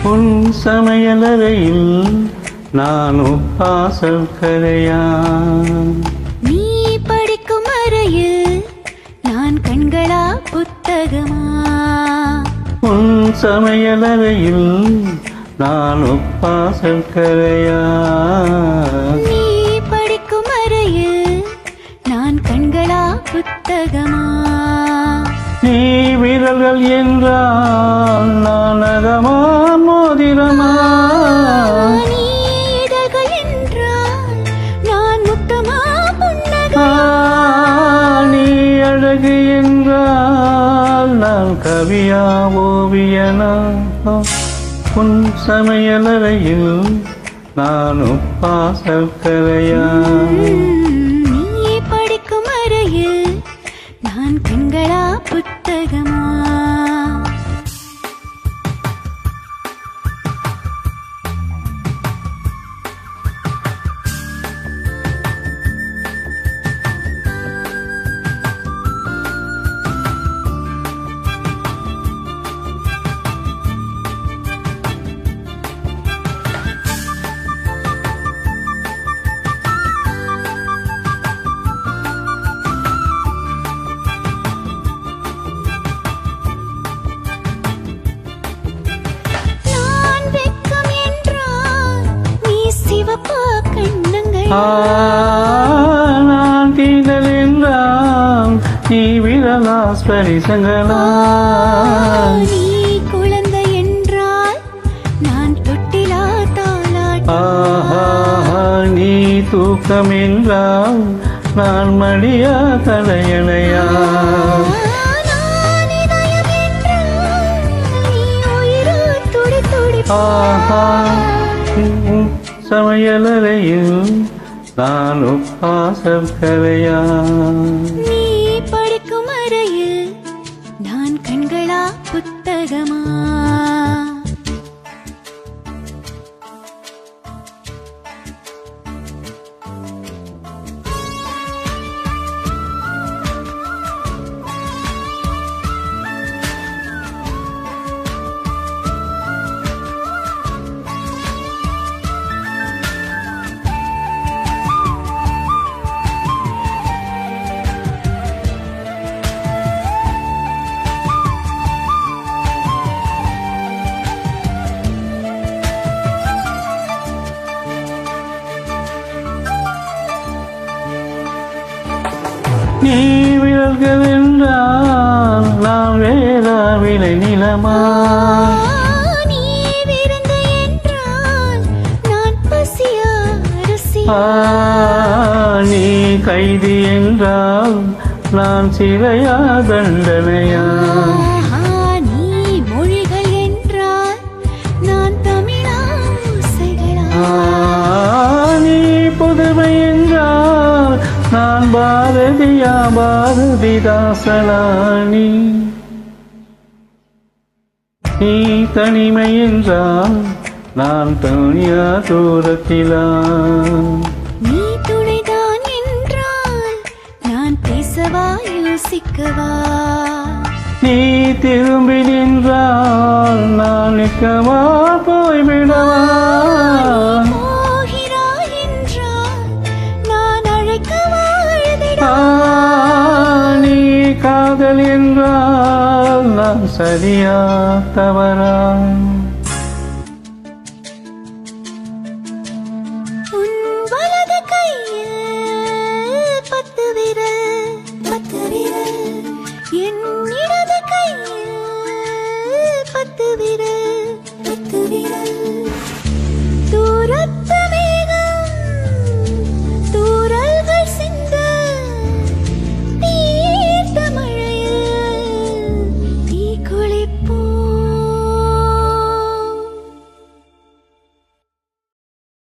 உன் சமையலறையில் நான் உப்பாசல் கரையா, நீ படிக்கும் அறையில் நான் கண்களா புத்தகமா, உன் சமையலறையில் நான் உப்பாசல் கரையா, நீ படிக்கும் அறையில் நான் கண்களா புத்தகமா, நீ விரல்கள் என்றால் நான் நகமா மோதிரமா, நீ இதழ்கள் என்றால் நான் முத்தமா புன்னகா, நீ அழகு என்றால் நான் கவியா ஓவியனா, உன் சமையலறையில் நான் உப்பாசல் கரையா, நீ படிக்கும் அறையில் நான் கண்களா புத்தகமா. நான் தீண்டல் என்றால் நீ விரலா ஸ்பரிசங்களா, நீ குழந்தை என்றால் நான் தொட்டிலா தாலாட்டா, நீ தூக்கம் என்றால் நான் மடியா தலையணையா, சமையலறையில் நான் உப்பாசல் கரையா, நீ படிக்கும் அறையில் நான் கண்களா புத்தகமா. நீ விரல்கள் என்றால் நான் வேறா விலை நிலமா, நீ விருந்து என்றால் நான் பசியா ருசியா, நீ கைதி என்றால் நான் சிறையா தண்டனையா, நீ மொழிகள் என்றால் நான் தமிழா இசைகளா, நீ புதுமை என்றால் நான் பாரதியா பாரதிதாசனா, நீ தனிமை என்றால் நான் தனியா தூரத்திலா, நீ துணைதான் என்றால் நான் பேசவா யோசிக்கவா, நீ திரும்பி நின்றால் நான் நிற்கவா போய்விடவா, போகிறாய் என்றால் நான் அழைக்கவா எழுதிடவா, நீ காதல் என்றால் நான் சரியா தவறா.